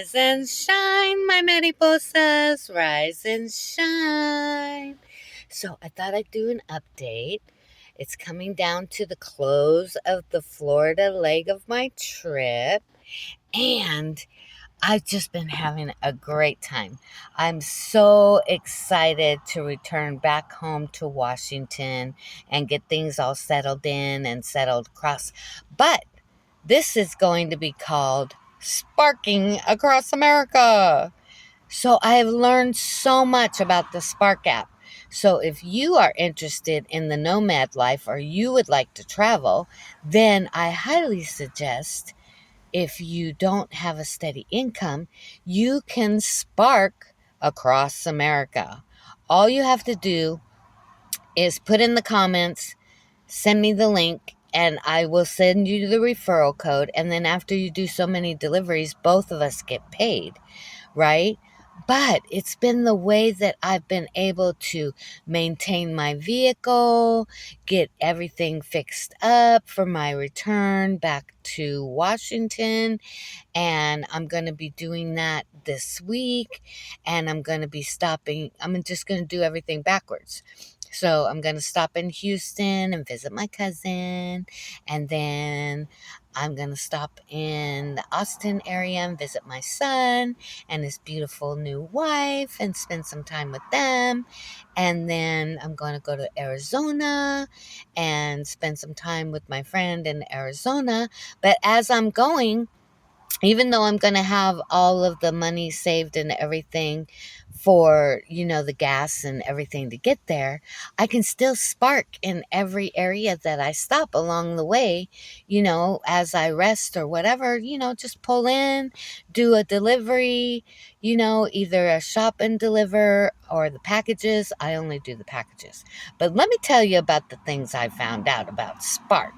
Rise and shine, my mariposas, rise and shine. So I thought I'd do an update. It's coming down to the close of the Florida leg of my trip, and I've just been having a great time. I'm so excited to return back home to Washington and get things all settled in and settled across. But this is going to be called Sparking Across America. So I have learned so much about the Spark app. So if you are interested in the Nomad life or you would like to travel, then I highly suggest, if you don't have a steady income, you can spark across America. All you have to do is put in the comments, send me the link, and I will send you the referral code. And then after you do so many deliveries, both of us get paid, right? But it's been the way that I've been able to maintain my vehicle, get everything fixed up for my return back to Washington. And I'm going to be doing that this week. And I'm going to be stopping. I'm just going to do everything backwards. So I'm going to stop in Houston and visit my cousin. And then I'm going to stop in the Austin area and visit my son and his beautiful new wife and spend some time with them. And then I'm going to go to Arizona and spend some time with my friend in Arizona. But as I'm going, even though I'm going to have all of the money saved and everything for, the gas and everything to get there, I can still spark in every area that I stop along the way, as I rest or whatever, just pull in, do a delivery, either a shop and deliver or the packages. I only do the packages. But let me tell you about the things I found out about Spark.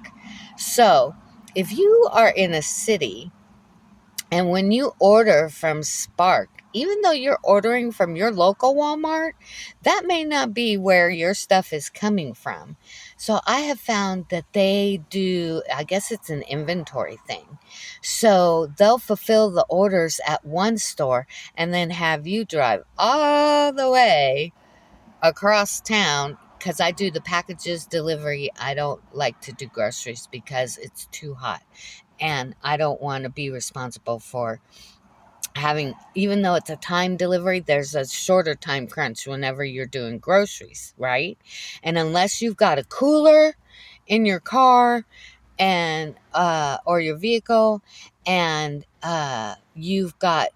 So if you are in a city, and when you order from Spark, even though you're ordering from your local Walmart, that may not be where your stuff is coming from. So I have found that they do, I guess it's an inventory thing. So they'll fulfill the orders at one store and then have you drive all the way across town. Because I do the packages delivery. I don't like to do groceries because it's too hot. And I don't want to be responsible for having, even though it's a time delivery, there's a shorter time crunch whenever you're doing groceries, right? And unless you've got a cooler in your car and or your vehicle, and you've got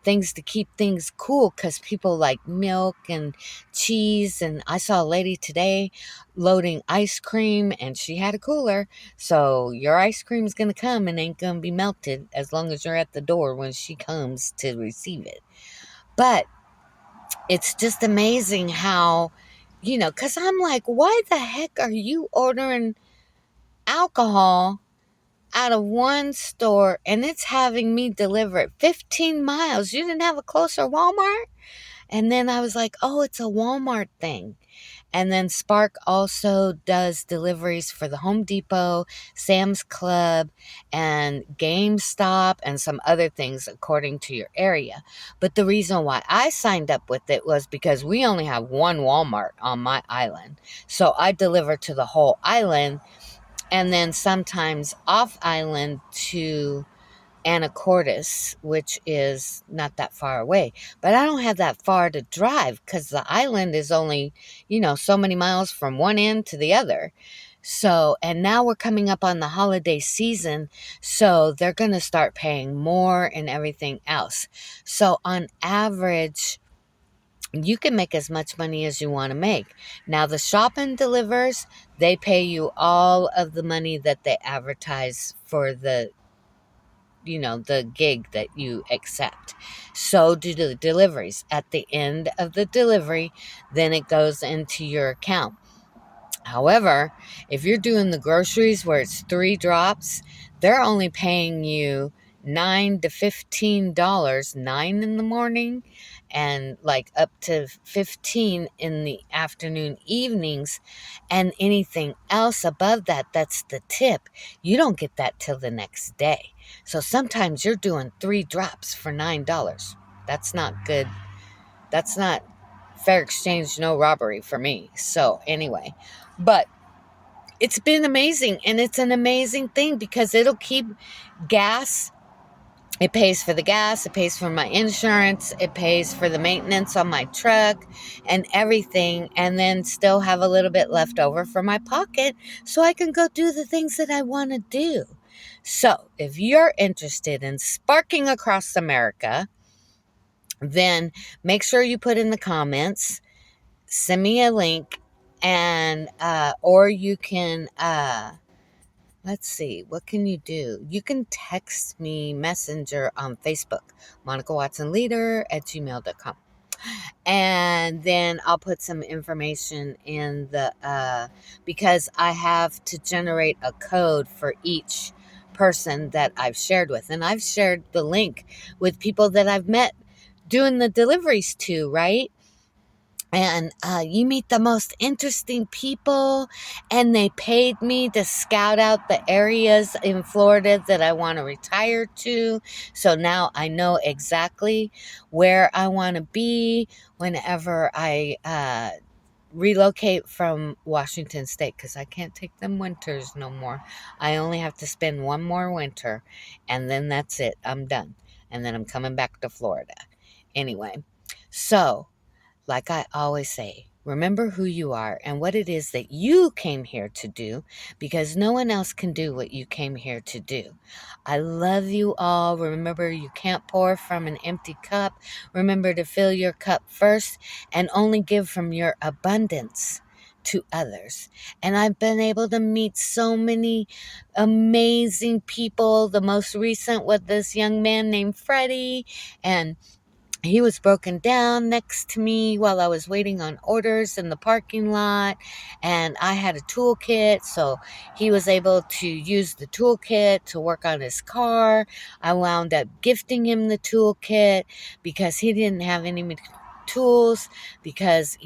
things to keep things cool, because people like milk and cheese. And I saw a lady today loading ice cream and she had a cooler, so your ice cream is going to come and ain't going to be melted as long as you're at the door when she comes to receive it. But it's just amazing how, because I'm like, why the heck are you ordering alcohol out of one store and it's having me deliver it 15 miles? You didn't have a closer Walmart? And then I was like, oh, it's a Walmart thing. And then Spark also does deliveries for the Home Depot, Sam's Club, and GameStop, and some other things according to your area. But the reason why I signed up with it was because we only have one Walmart on my island. So I deliver to the whole island, and then sometimes off island to Anacortes, which is not that far away. But I don't have that far to drive because the island is only, so many miles from one end to the other. So, and now we're coming up on the holiday season, so they're going to start paying more and everything else. So on average, you can make as much money as you want to make. Now, the shop and delivers, they pay you all of the money that they advertise for the gig that you accept. So do the deliveries. At the end of the delivery, then it goes into your account. However, if you're doing the groceries where it's 3 drops, they're only paying you $9 to $15, 9 in the morning and like up to 15 in the afternoon, evenings, and anything else above that, that's the tip. You don't get that till the next day. So sometimes you're doing 3 drops for $9. That's not good. That's not fair exchange, no robbery for me. So anyway, but it's been amazing, and it's an amazing thing because it'll keep gas. It pays for the gas, it pays for my insurance, it pays for the maintenance on my truck and everything, and then still have a little bit left over for my pocket so I can go do the things that I want to do. So if you're interested in sparking across America, then make sure you put in the comments, send me a link, and or you can let's see, what can you do? You can text me messenger on Facebook, MonicaWatsonLeader@gmail.com. And then I'll put some information in the because I have to generate a code for each person that I've shared with, and I've shared the link with people that I've met doing the deliveries to, right? And you meet the most interesting people, and they paid me to scout out the areas in Florida that I want to retire to. So now I know exactly where I want to be whenever I relocate from Washington State, because I can't take them winters no more. I only have to spend one more winter, and then that's it. I'm done. And then I'm coming back to Florida. Anyway, so like I always say, remember who you are and what it is that you came here to do, because no one else can do what you came here to do. I love you all. Remember, you can't pour from an empty cup. Remember to fill your cup first and only give from your abundance to others. And I've been able to meet so many amazing people. The most recent was this young man named Freddie, and he was broken down next to me while I was waiting on orders in the parking lot, and I had a toolkit, so he was able to use the toolkit to work on his car. I wound up gifting him the toolkit because he didn't have any tools, because,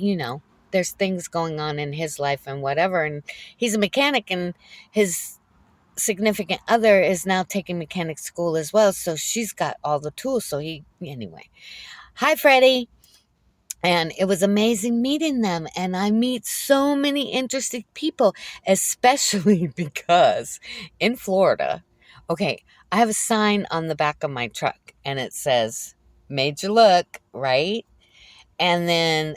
there's things going on in his life and whatever, and he's a mechanic, and his significant other is now taking mechanic school as well, so she's got all the tools. So anyway. Hi, Freddie. And it was amazing meeting them. And I meet so many interesting people, especially because in Florida, okay, I have a sign on the back of my truck and it says, "Made you look," right? And then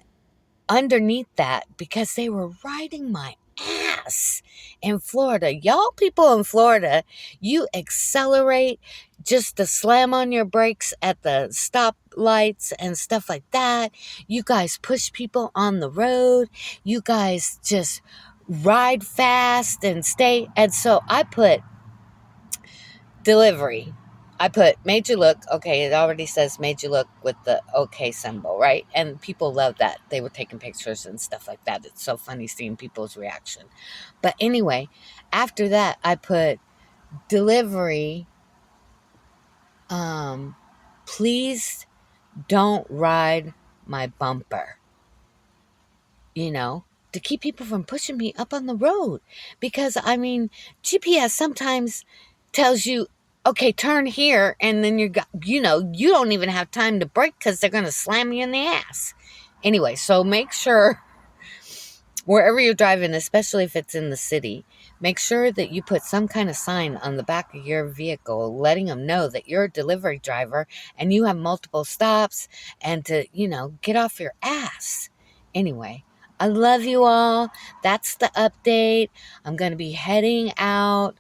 underneath that, because they were riding my ass in Florida. Y'all people in Florida, you accelerate just to slam on your brakes at the stop lights and stuff like that. You guys push people on the road. You guys just ride fast and stay. And so I put delivery. I put "made you look." Okay, it already says "made you look" with the okay symbol, right? And people love that. They were taking pictures and stuff like that. It's so funny seeing people's reaction. But anyway, after that, I put delivery. Please don't ride my bumper. To keep people from pushing me up on the road. Because, GPS sometimes tells you, okay, turn here, and then you don't even have time to brake because they're going to slam you in the ass. Anyway, so make sure, wherever you're driving, especially if it's in the city, make sure that you put some kind of sign on the back of your vehicle letting them know that you're a delivery driver and you have multiple stops, and to, get off your ass. Anyway, I love you all. That's the update. I'm going to be heading out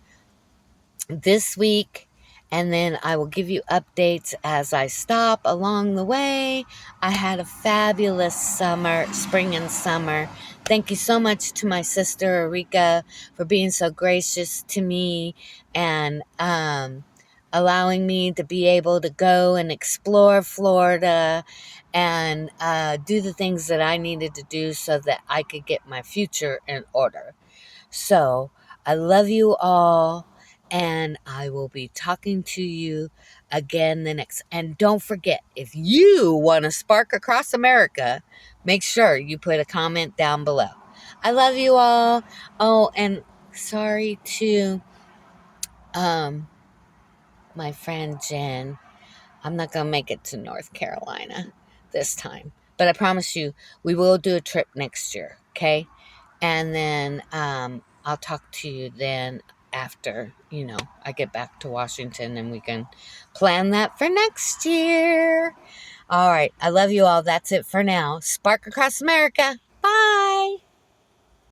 this week, and then I will give you updates as I stop along the way. I had a fabulous spring and summer. Thank you so much to my sister Erika for being so gracious to me and allowing me to be able to go and explore Florida and do the things that I needed to do so that I could get my future in order. So I love you all. And I will be talking to you again the next. And don't forget, if you want to spark across America, make sure you put a comment down below. I love you all. Oh, and sorry to my friend Jen. I'm not gonna make it to North Carolina this time, but I promise you we will do a trip next year, okay? And then I'll talk to you then after, I get back to Washington and we can plan that for next year. All right. I love you all. That's it for now. Spark across America.